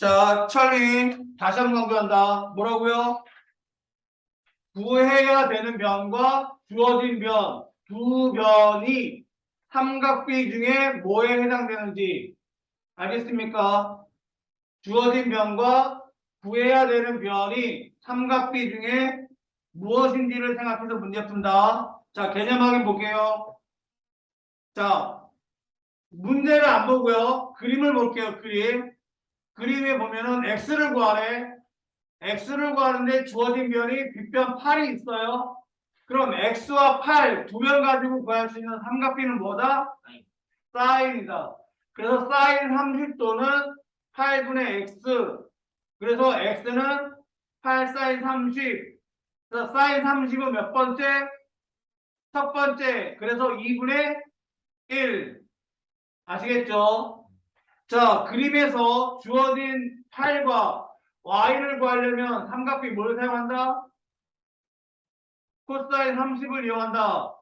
자, 찰리, 다시 한번 강조한다. 뭐라고요? 구해야 되는 변과 주어진 변, 두 변이 삼각비 중에 뭐에 해당되는지 알겠습니까? 주어진 변과 구해야 되는 변이 삼각비 중에 무엇인지를 생각해서 문제 푼다. 자, 개념 확인 볼게요. 자, 문제를 안 보고요. 그림을 볼게요. 그림에 보면은 x를 구하래. x를 구하는데 주어진 변이 빗변 8이 있어요. 그럼 x와 8 두 변 가지고 구할 수 있는 삼각비는 뭐다? 사인이다. 그래서 사인 30도는 8분의 x. 그래서 x는 8 사인 30. 그래서 사인 30은 몇 번째? 첫 번째. 그래서 2분의 1. 아시겠죠? 자, 그림에서 주어진 8과 y를 구하려면 삼각비 뭘 사용한다? 코사인 30을 이용한다.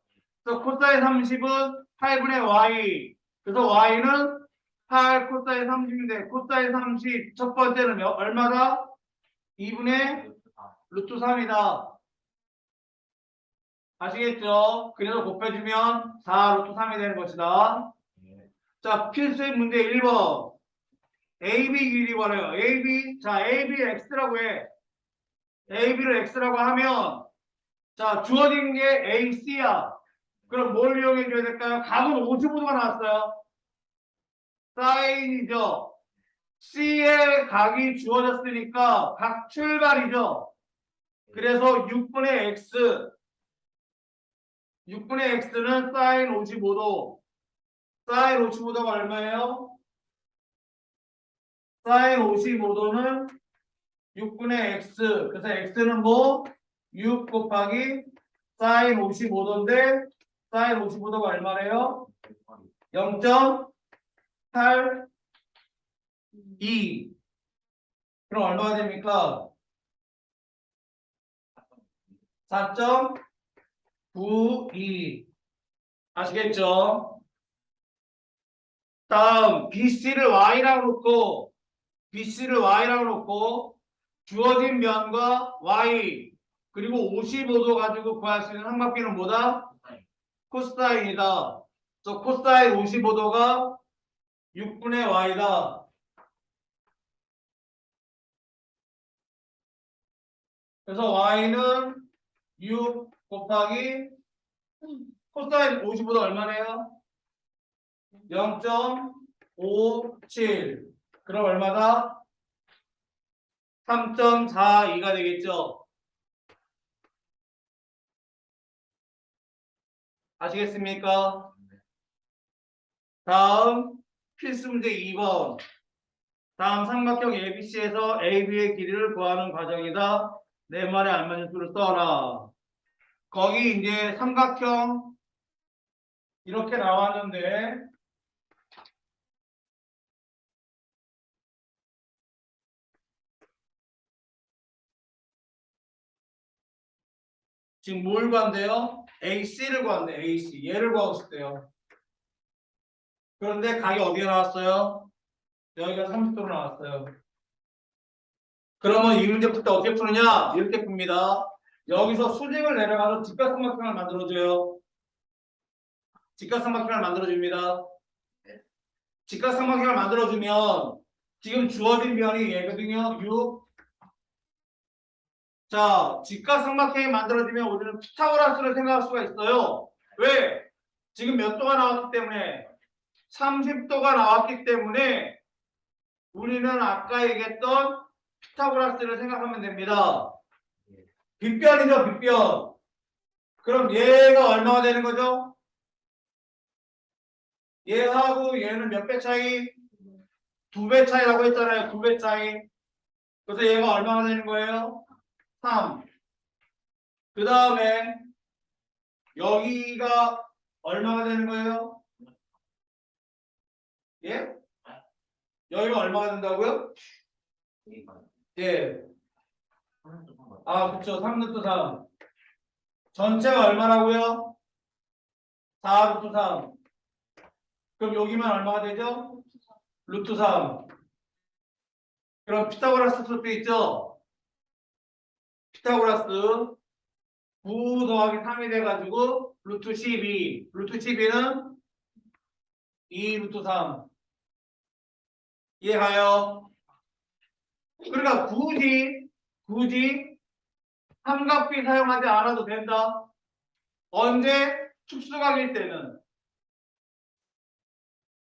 그래서 코사인 30은 8분의 y. 그래서 y는 8 코사인 30인데 코사인 30 첫 번째는 얼마다? 2분의 루트 3이다. 아시겠죠? 그래서 곱해주면 4 루트 3이 되는 것이다. 자, 필수의 문제 1번. AB 길이 구하래요. AB. 자, AB X라고 해. AB를 X라고 하면 자, 주어진 게 AC야. 그럼 뭘 이용해 줘야 될까요? 각은 55도가 나왔어요. 사인이죠. C의 각이 주어졌으니까 각 출발이죠. 그래서 6분의 X. 6분의 X는 사인 55도. 사인 55도가 얼마예요? 사인 55도는 6분의 X. 그래서 X는 뭐? 6 곱하기 사인 55도인데 사인 55도가 얼마래요? 0.82. 그럼 얼마가 됩니까? 4.92. 아시겠죠? 다음 BC를 Y라고 놓고 주어진 면과 Y 그리고 55도 가지고 구할 수 있는 삼각비는 뭐다? 코사인이다. 그래서 코사인 55도가 6분의 Y다. 그래서 Y는 6 곱하기 코사인 55도 얼마네요? 0.57. 그럼 얼마다? 3.42가 되겠죠? 아시겠습니까? 다음 필수 문제 2번. 다음 삼각형 ABC에서 AB의 길이를 구하는 과정이다. 내 말에 알맞은 수를 써라. 거기 이제 삼각형 이렇게 나왔는데 지금 뭘 구한대요? AC를 구한대. AC. 얘를 구하고 싶대요. 그런데 각이 어디에 나왔어요? 여기가 30도로 나왔어요. 그러면 이 문제 풀 때 어떻게 푸느냐? 이렇게 풉니다. 여기서 수직을 내려가서 직각삼각형을 만들어줘요. 직각삼각형을 만들어줍니다. 직각삼각형을 만들어주면 지금 주어진 변이 얘거든요. 6. 자, 직각삼각형이 만들어지면 우리는 피타고라스를 생각할 수가 있어요. 왜? 지금 몇 도가 나왔기 때문에 30도가 나왔기 때문에 우리는 아까 얘기했던 피타고라스를 생각하면 됩니다. 빗변이죠, 빗변. 그럼 얘가 얼마가 되는 거죠? 얘하고 얘는 몇 배 차이? 2배 차이라고 했잖아요. 2배 차이. 그래서 얘가 얼마가 되는 거예요? 3. 그 다음에 여기가 얼마가 되는 거예요? 예? 여기가 얼마가 된다고요? 예. 아, 그쵸. 3루트 3. 전체가 얼마라고요? 4루트 3. 그럼 여기만 얼마가 되죠? 루트 3. 그럼 피타고라스 수도 있죠? 피타고라스 9 더하기 3이 돼가지고 루트 12. 루트 12는 2 루트 3. 이해가요? 그러니까 굳이 삼각비 사용하지 않아도 된다. 언제? 축소각일 때는.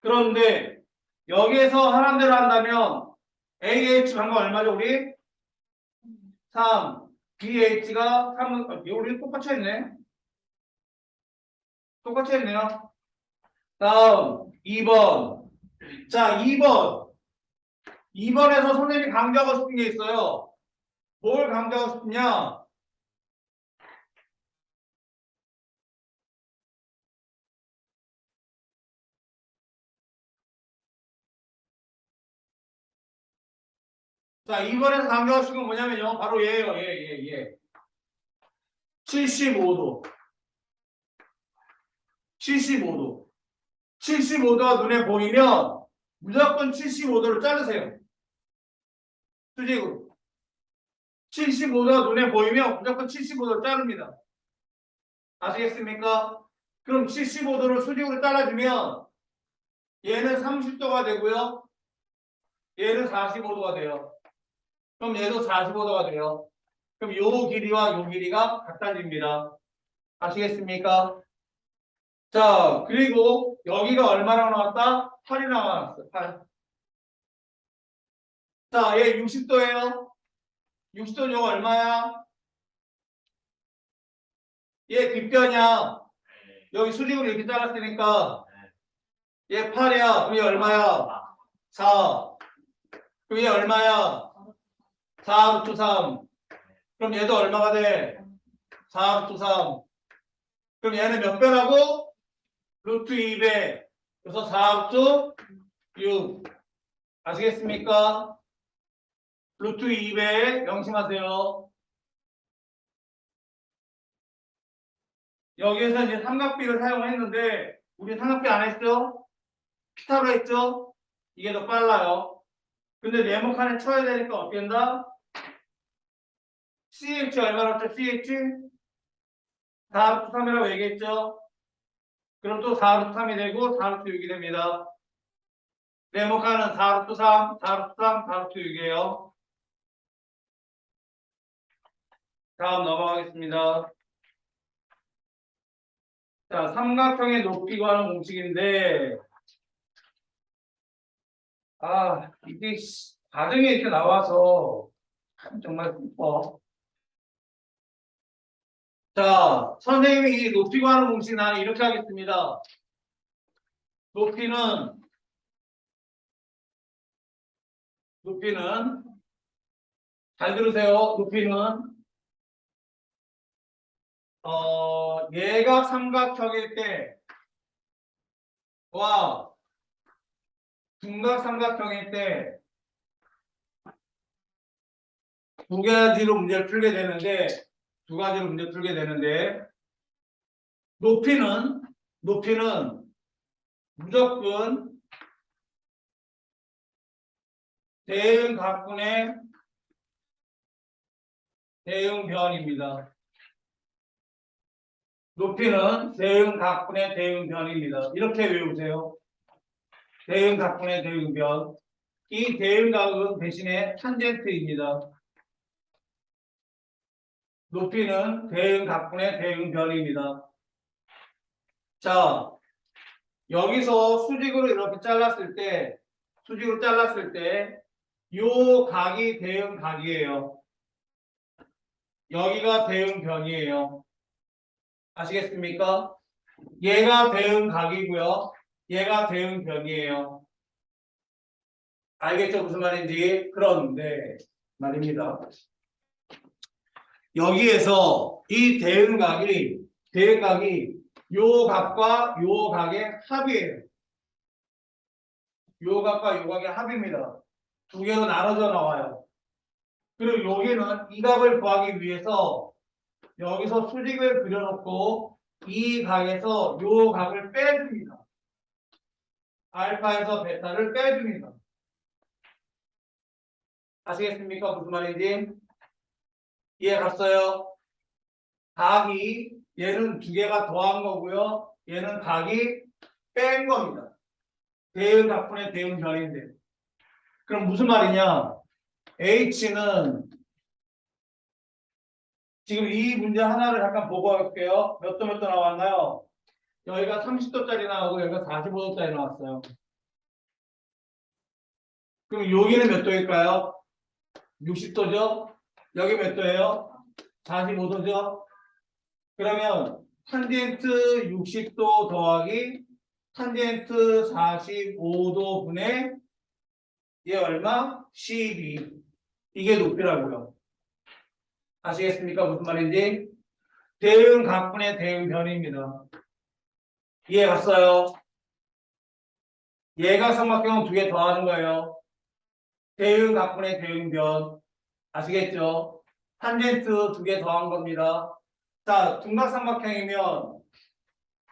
그런데 여기에서 하는 대로 한다면 AH 방금 얼마죠 우리? 3. BH가 3은 우리 똑같이 했네. 똑같이 했네요. 다음 2번. 자 2번에서 선생님이 강조하고 싶은 게 있어요. 뭘 강조하고 싶냐? 자 2번에서 강조하고 싶은 건 뭐냐면요. 바로 얘예요. 얘. 75도. 75도. 75도가 눈에 보이면 무조건 75도를 자르세요. 수직으로. 75도가 눈에 보이면 무조건 75도를 자릅니다. 아시겠습니까? 그럼 75도를 수직으로 잘라주면 얘는 30도가 되고요. 얘는 45도가 돼요. 그럼 얘도 45도가 돼요. 그럼 요 길이와 요 길이가 같아집니다. 아시겠습니까? 자, 그리고 여기가 얼마나 나왔다? 8이 나왔어. 8. 자, 얘 60도예요. 60도 요거 얼마야? 얘 뒷변이야. 여기 수직으로 이렇게 잘랐으니까 얘 8이야. 그럼 얘 얼마야? 4. 그럼 얘 얼마야? 4 루트 3. 그럼 얘도 얼마가 돼? 4 루트 3. 그럼 얘는 몇 배라고? 루트 2배. 그래서 4 루트 6. 아시겠습니까? 루트 2배 명심하세요. 여기에서 이제 삼각비를 사용했는데 우리 삼각비 안 했죠? 피타로 했죠? 이게 더 빨라요. 근데 네모칸에 쳐야 되니까 어떻게 한다? CH 얼마나 죠 CH? 4 루트 3이라고 얘기했죠? 그럼 또 4 루트 3이 되고 4 루트 6이 됩니다. 네모칸은 4 루트 3, 4 루트 3, 4 루트 6이에요. 다음 넘어가겠습니다. 자, 삼각형의 높이 구하는 공식인데, 이게 가정에 이렇게 나와서 참 정말 슬퍼. 자, 선생님이 이 높이 구하는 공식 나는 이렇게 하겠습니다. 높이는 잘 들으세요. 높이는 얘가 삼각형일 때와 둔각 삼각형일 때 두 가지로 문제를 풀게 되는데 높이는 무조건 대응각분의 대응변입니다. 높이는 대응각분의 대응변입니다. 이렇게 외우세요. 대응각분의 대응변. 이 대응각은 대신에 탄젠트입니다. 높이는 대응각분의 대응변입니다. 자, 여기서 수직으로 이렇게 잘랐을 때 요 각이 대응각이에요. 여기가 대응변이에요. 아시겠습니까? 얘가 대응각이고요. 얘가 대응변이에요. 알겠죠? 무슨 말인지? 그런데 말입니다. 여기에서 이 대응각이 요 각과 요 각의 합이에요. 요 각과 요 각의 합입니다. 두 개로 나눠져 나와요. 그리고 여기는 이 각을 구하기 위해서 여기서 수직을 그려놓고 이 각에서 요 각을 빼줍니다. 알파에서 베타를 빼줍니다. 아시겠습니까? 무슨 말인지? 이해 갔어요? 각이 얘는 두 개가 더한 거고요. 얘는 각이 뺀 겁니다. 대응 각분의 대응 변인데. 그럼 무슨 말이냐? H는 지금 이 문제 하나를 잠깐 보고 할게요. 몇 도 몇 도 나왔나요? 여기가 30도짜리 나오고 여기가 45도짜리 나왔어요. 그럼 여기는 몇 도일까요? 60도죠? 여기 몇 도예요? 45도죠? 그러면 탄젠트 60도 더하기 탄젠트 45도 분의 얘 얼마? 12. 이게 높이라고요. 아시겠습니까? 무슨 말인지? 대응 각분의 대응 변입니다. 이해 갔어요? 얘가 삼각형 두 개 더하는 거예요. 대응 각분의 대응 변. 아시겠죠? 탄젠트 두 개 더한 겁니다. 자, 둔각삼각형이면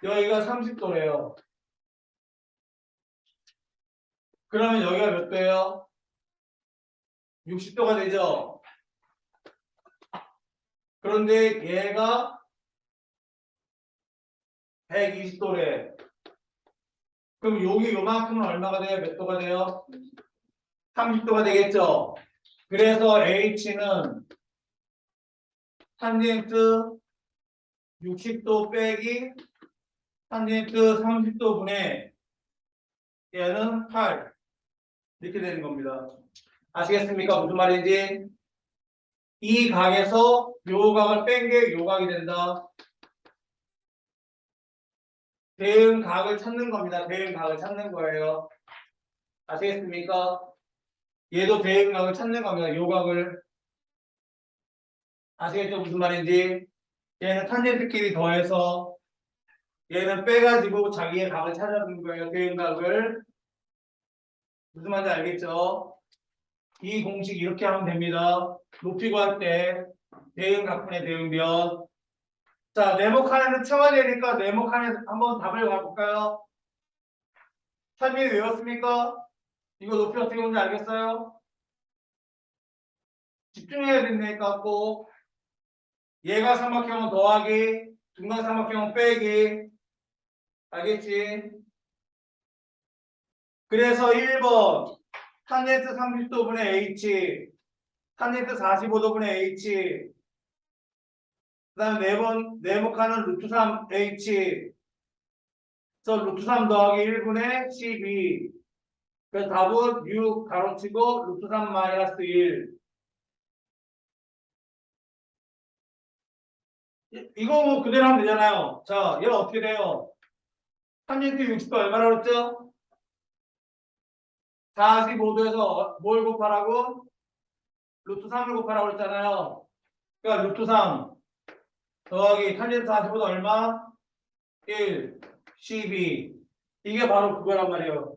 여기가 30도래요. 그러면 여기가 몇 도예요? 60도가 되죠? 그런데 얘가 120도래. 그럼 여기 요만큼은 얼마가 돼요? 몇 도가 돼요? 30도가 되겠죠? 그래서 H는 탄젠트 60도 빼기 탄젠트 30도 분의 얘는 8 이렇게 되는 겁니다. 아시겠습니까? 무슨 말인지? 이 각에서 요 각을 뺀 게 요 각이 된다. 대응 각을 찾는 겁니다. 대응 각을 찾는 거예요. 아시겠습니까? 얘도 대응 각을 찾는 겁니다. 요 각을. 아시겠죠? 무슨 말인지? 얘는 탄젠트끼리 더해서 얘는 빼가지고 자기의 각을 찾아주는 거예요. 대응 각을. 무슨 말인지 알겠죠? 이 공식 이렇게 하면 됩니다. 높이 구할 때 대응 각분의 대응변. 자, 네모 칸에는 채워야 되니까 네모 칸에 한번 답을 가볼까요? 찬민이 외웠습니까? 이거 높이 어떻게 보는지 알겠어요? 집중해야 된다니까 꼭. 얘가 삼각형은 더하기, 둔각삼각형은 빼기. 알겠지? 그래서 1번 탄젠트 30도분의 H, 탄젠트 45도분의 H, 그 다음에 4번 네모 칸은 루트 3H, 그래서 루트 3 더하기 1분의 12. 그래서 답은 6 가로치고 루트 3 마이너스 1. 이거 뭐 그대로 하면 되잖아요. 자, 얘는 어떻게 돼요? 탄젠트 60도 얼마나 그랬죠? 45도에서 뭘 곱하라고? 루트 3을 곱하라고 그랬잖아요. 그러니까 루트 3 더하기 탄젠트 45도 얼마? 1, 12. 이게 바로 그거란 말이에요.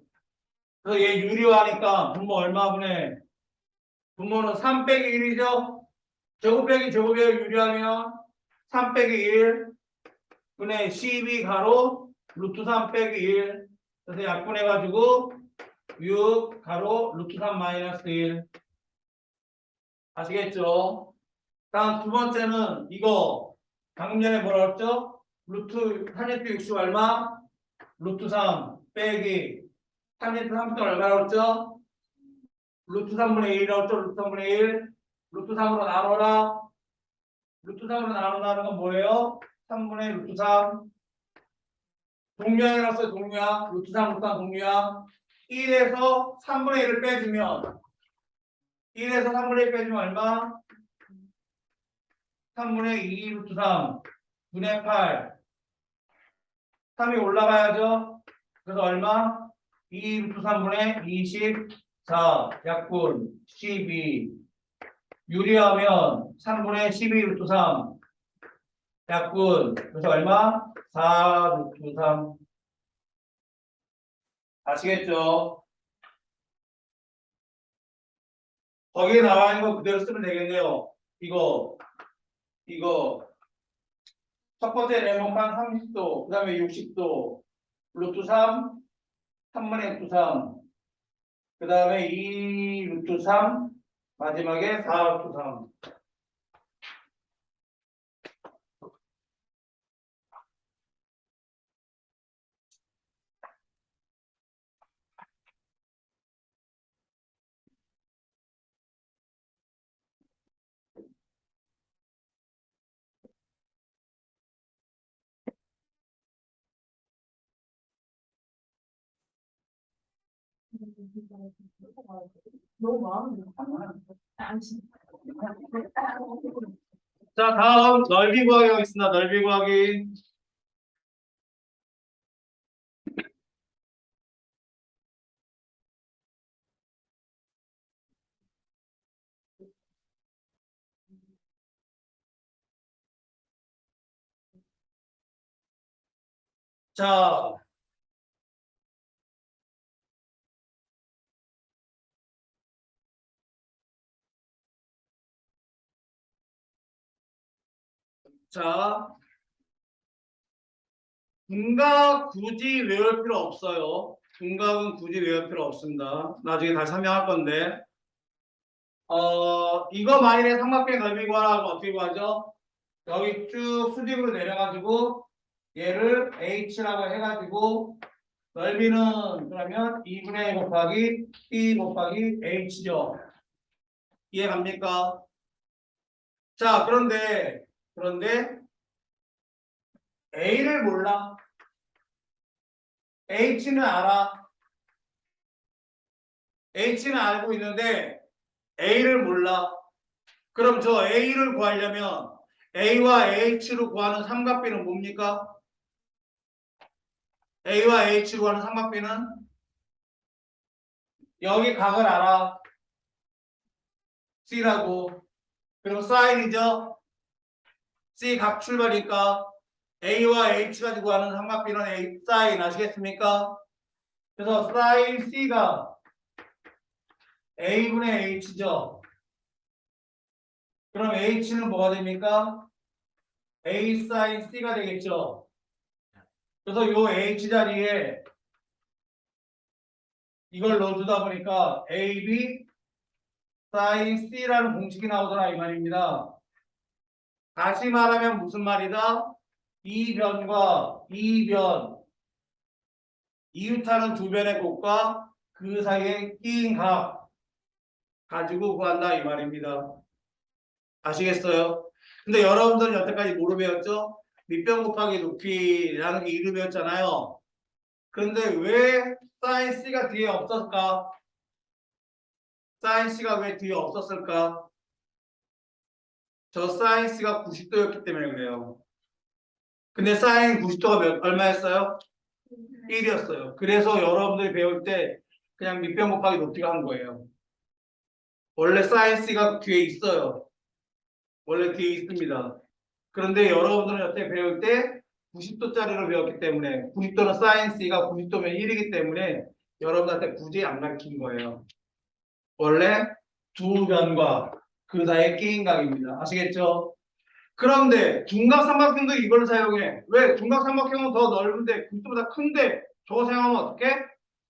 그래서 얘 유리화하니까 분모 얼마분의? 분모는 3 빼기 1이죠? 제곱 빼기 제곱에 유리하면 3 빼기 1 분의 12 가로 루트 3 빼기 1. 그래서 약분해가지고 6 가로 루트 3 마이너스 1. 아시겠죠? 다음 두 번째는 이거 방금 전에 뭐라 그랬죠? 루트 탄젠트 60 얼마? 루트 3 빼기 탄젠트 30도 얼마라고 그랬죠? 루트 3분의 1이라고 했죠? 루트 3분의 1. 루트 3으로 나눠라. 루트 3으로 나눈다는 건 뭐예요? 3분의 루트 3. 동류항이라서 동류항. 루트 3, 루트 3 동류항. 1에서 3분의 1을 빼주면 1에서 3분의 1 빼주면 얼마? 3분의 2 루트 3 분의 8. 3이 올라가야죠. 그래서 얼마? 2 루트 3분의 24 약분 12 유리하면 3분의 12 루트 3 약분 그래서 얼마? 4 루트 3. 아시겠죠? 거기에 나와 있는 거 그대로 쓰면 되겠네요. 이거 첫 번째 네모칸 30도 그 다음에 60도 루트 3 3분의 루트 3 그 다음에 2 루트 3 마지막에 4합 3. 너무 많은데. 자, 다음 넓이 구하기 하겠습니다. 넓이 구하기. 자, 자, 분각 굳이 외울 필요 없어요. 분각은 굳이 외울 필요 없습니다. 나중에 다시 설명할 건데. 이거 만일에 삼각형의 넓이 구하라고 어떻게 구하죠? 여기 쭉 수직으로 내려가지고 얘를 h라고 해가지고 넓이는 그러면 2분의 1 곱하기 t 곱하기 h죠. 이해 갑니까? 자, 그런데 a를 몰라. h는 알아. h는 알고 있는데 a를 몰라. 그럼 저 a를 구하려면 a와 h로 구하는 삼각비는 뭡니까? a와 h로 구하는 삼각비는 여기 각을 알아. C라고. 그리고 사인이죠. C 각 출발이니까 A와 H 가지고 하는 삼각비는 A 사인 아시겠습니까? 그래서 사인 C가 A분의 H죠. 그럼 H는 뭐가 됩니까? A 사인 C가 되겠죠. 그래서 요 H 자리에 이걸 넣어주다 보니까 AB 사인 C라는 공식이 나오더라 이 말입니다. 다시 말하면 무슨 말이다? 이 변과 이 변, 이웃하는 두 변의 곱과 그 사이에 끼인 각 가지고 구한다 이 말입니다. 아시겠어요? 근데 여러분들은 여태까지 뭐로 배웠죠? 밑변 곱하기 높이라는 게 이루 배웠잖아요. 그런데 왜 사인 C가 뒤에 없었을까? 사인 C가 왜 뒤에 없었을까? 저 사인 C가 90도였기 때문에 그래요. 근데 사인 90도가 얼마였어요? 1이었어요. 그래서 여러분들이 배울 때 그냥 밑변 곱하기 높이가 한 거예요. 원래 사인 C가 뒤에 있어요. 원래 뒤에 있습니다. 그런데 여러분들은 여태 배울 때 90도짜리로 배웠기 때문에 90도는 사인 C가 90도면 1이기 때문에 여러분한테 굳이 안 가르친 거예요. 원래 두 변과 그 사이의 끼인 각입니다. 아시겠죠? 그런데 둔각삼각형도 이걸 사용해. 왜? 둔각삼각형은 더 넓은데 90도보다 큰데 저거 사용하면 어떻게?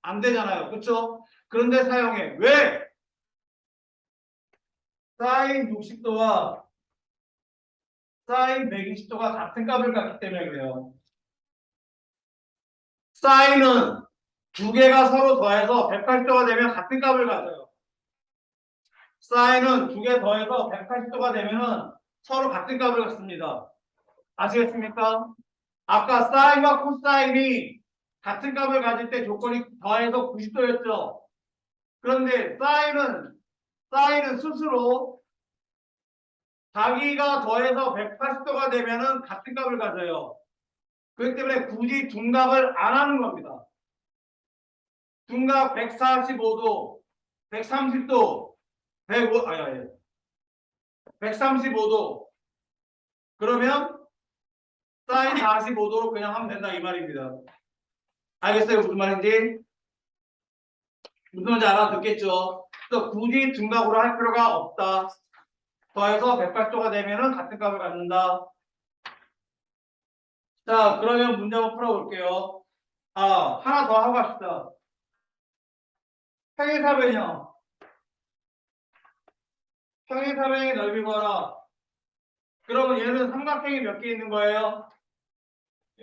안 되잖아요. 그렇죠? 그런데 사용해. 왜? 사인 60도와 사인 120도가 같은 값을 갖기 때문에 그래요. 사인은 두 개가 서로 더해서 180도가 되면 같은 값을 가져요. 사인은 두 개 더해서 180도가 되면 서로 같은 값을 갖습니다. 아시겠습니까? 아까 사인과 코사인이 같은 값을 가질 때 조건이 더해서 90도였죠. 그런데 사인은 스스로 자기가 더해서 180도가 되면 같은 값을 가져요. 그렇기 때문에 굳이 둔각을 안 하는 겁니다. 둔각 145도, 130도, 135도. 그러면 사인 45도로 그냥 하면 된다 이 말입니다. 알겠어요? 무슨 말인지? 무슨 말인지 알아듣겠죠? 그래서 굳이 둔각으로 할 필요가 없다. 더해서 180도가 되면 같은 값을 갖는다. 자, 그러면 문제 한번 풀어볼게요. 하나 더 하고 갑시다. 행위사변형. 평행사변의 넓이 구하라. 그러면 얘는 삼각형이 몇 개 있는 거예요?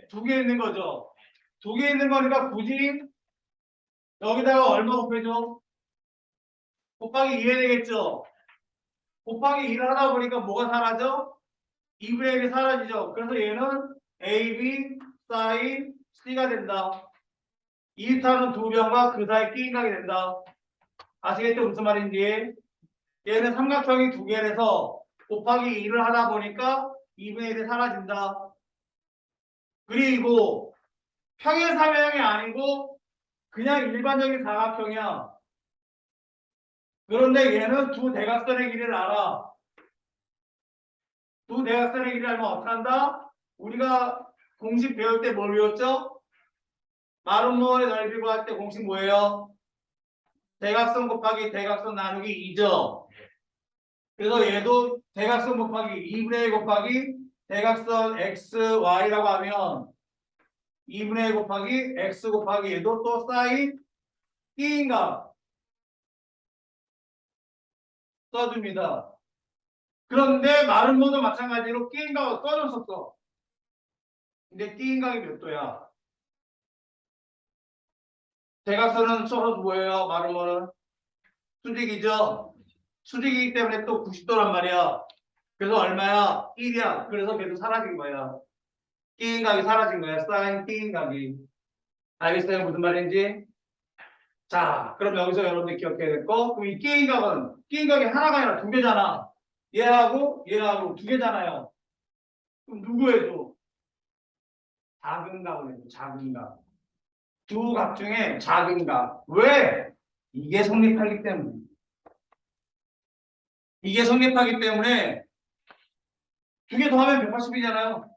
두 개 있는 거죠. 두 개 있는 거니까 굳이 여기다가 얼마 곱해줘? 곱하기 2 해야 되겠죠. 곱하기 2를 하다 보니까 뭐가 사라져? 2분의 1이 사라지죠. 그래서 얘는 AB 사인 C가 된다. 2타는 두 변과 그 사이 끼인각이 된다. 아시겠죠? 무슨 말인지. 얘는 삼각형이 두 개라서 곱하기 2를 하다 보니까 2분의 1이 사라진다. 그리고 평행사변형이 아니고 그냥 일반적인 사각형이야. 그런데 얘는 두 대각선의 길이를 알아. 두 대각선의 길이를 알면 어떻게 한다? 우리가 공식 배울 때 뭘 배웠죠? 마름모의 넓이 구할 때 공식 뭐예요? 대각선 곱하기 대각선 나누기 2죠. 그래서 얘도 대각선 곱하기 2분의 1 곱하기 대각선 x, y라고 하면 2분의 1 곱하기 x 곱하기 얘도 또 사인 끼인각 써줍니다. 그런데 마름모도 마찬가지로 끼인각을 써줬었어. 근데 끼인각이 몇 도야? 대각선은 써서 뭐예요? 마름모는 수직이죠. 수직이기 때문에 또 90도란 말이야. 그래서 얼마야? 1이야. 그래서 걔도 사라진 거야. 끼인각이 사라진 거야. 사인 끼인각이. 알겠어요? 무슨 말인지? 자, 그럼 여기서 여러분들 기억해야 될 거. 그럼 이 끼인각이 하나가 아니라 두 개잖아. 얘하고 두 개잖아요. 그럼 누구 해줘? 작은 각을 해줘. 작은 각. 두 각 중에 작은 각. 왜? 이게 성립하기 때문에. 이게 성립하기 때문에 두 개 더하면 180이잖아요.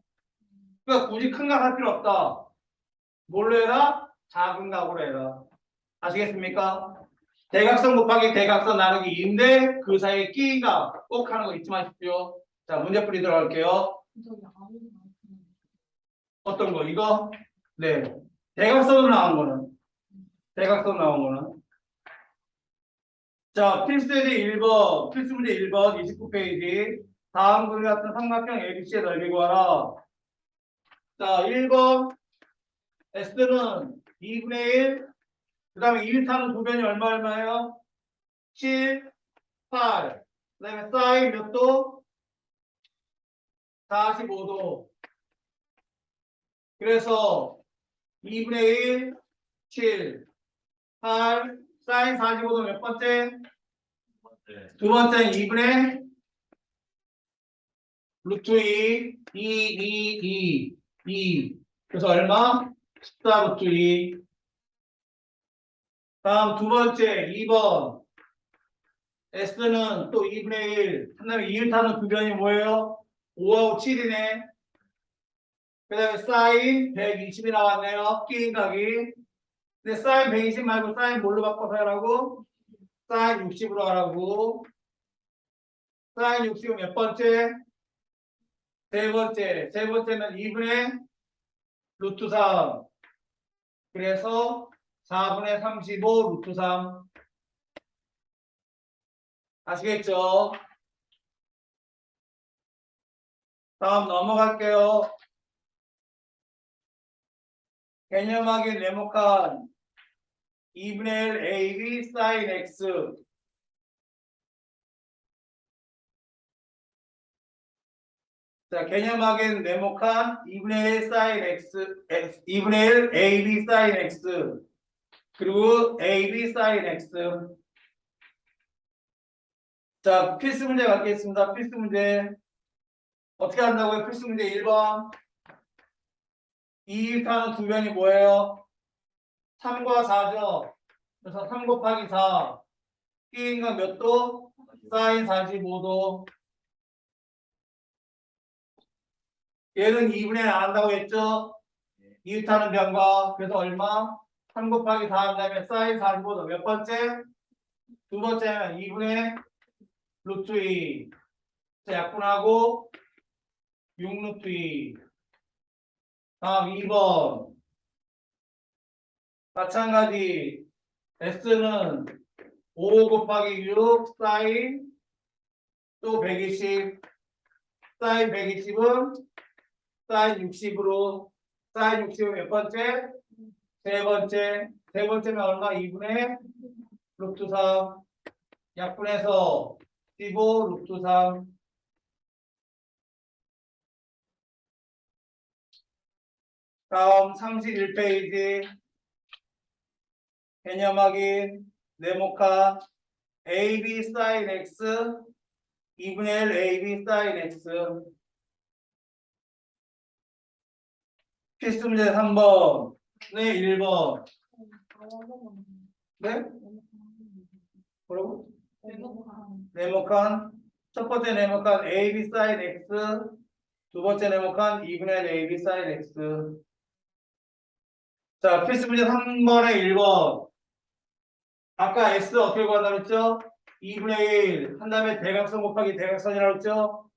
그러니까 굳이 큰 각 할 필요 없다. 뭘로 해라? 작은 각으로 해라. 아시겠습니까? 대각선 곱하기 대각선 나누기 2인데 그 사이에 끼가 꼭 하는 거 잊지 마십시오. 자, 문제풀이 들어갈게요. 저기 아무도 안 어떤 거? 이거? 네. 대각선으로 나온 거는? 대각선 나온 거는? 자, 필수제 1번, 필수 문제 1번, 29페이지. 다음 그림 같은 삼각형 ABC의 넓이 구하라. 자, 1번, S는 2분의 1, 그 다음에 1타는 두 변이 얼마예요? 7, 8. 그 다음에 사인 몇 도? 45도. 그래서 2분의 1, 7, 8, 사인 45도 몇 번째? 두 번째는 2분의 루트 2. 그래서 얼마? 14 루트 2. 다음 두 번째 2번. S는 또 2분의 1. 그 다음에 2를 두 변이 뭐예요? 5하고 7이네. 그 다음에 사인 120이 나왔네요. 끼인각이. 근데 사인 120 말고 사인 뭘로 바꿔서 하라고? 사인 60으로 하라고. 사인 60은 몇 번째? 세 번째. 세 번째는 2분의 루트 3. 그래서 4분의 35 루트 3. 아시겠죠? 다음 넘어갈게요. 개념하기 네모칸 2분의 1 AB 사인 X. 자, 개념하기 네모칸 2분의 1 사인 X, 2분의 1 AB 사인 X. 그리고 AB 사인 X. 자, 필수 문제 갖겠습니다. 필수 문제. 어떻게 한다고요? 필수 문제 1번. 2타는 두 변이 뭐예요? 3과 4죠. 그래서 3 곱하기 4. 끼인가 몇 도? 사인 45도. 얘는 2분의 1 안 한다고 했죠? 2타는 변과. 그래서 얼마? 3 곱하기 4 한 다음에 사인 45도. 몇 번째? 두 번째는 2분의 루트 2. 자, 약분하고 6 루트 2. 다음 2번. 마찬가지. S는 5 곱하기 6 사인 또 120, 사인 120은 사인 60으로, 사인 60은 몇 번째? 세 번째. 세 번째는 얼마? 2분의 루트 3. 약분해서 15 루트 3. 다음 31페이지. 개념 확인. 네모칸 AB 사인 X 2분의 1 AB 사인 X. 필수 문제 3번. 네, 1번. 네? 뭐라고? 네모칸. 첫 번째 네모칸 AB 사인 X. 두 번째 네모칸 2분의 1 AB 사인 X. 자, 필수 문제 3번에 1번. 아까 S 어떻게 구한다고 했죠? 2분의 1. 한 다음에 대각선 곱하기 대각선이라고 했죠?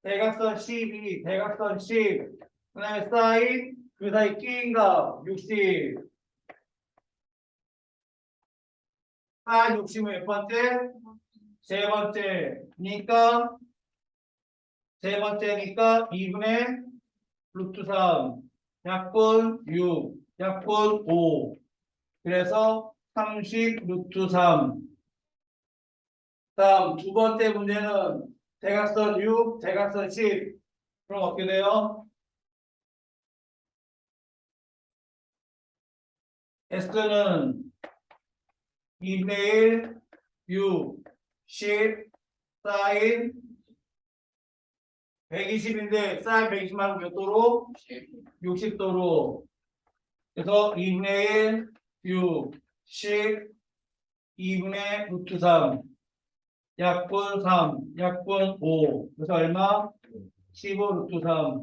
대각선 12, 대각선 10. 그 다음에 사인, 그 사이 끼인 값 60. 사인 60은 몇 번째? 세 번째니까, 세 번째니까 2분의 루트 3. 약분 6, 약분 5. 그래서 30 루트 3. 다음 두 번째 문제는 대각선 6, 대각선 10. 그럼 어떻게 돼요? S는 2분의 1, 6, 10, 사인 120인데 사인 120 말고 몇 도로? 60도로. 그래서 2분의 1, 6, 10, 2분의 루트 3. 약분 3, 약분 5. 그래서 얼마? 15 루트 3.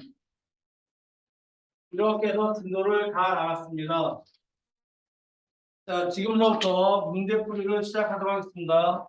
이렇게 해서 진도를 다 나왔습니다. 자, 지금부터 문제풀이를 시작하도록 하겠습니다.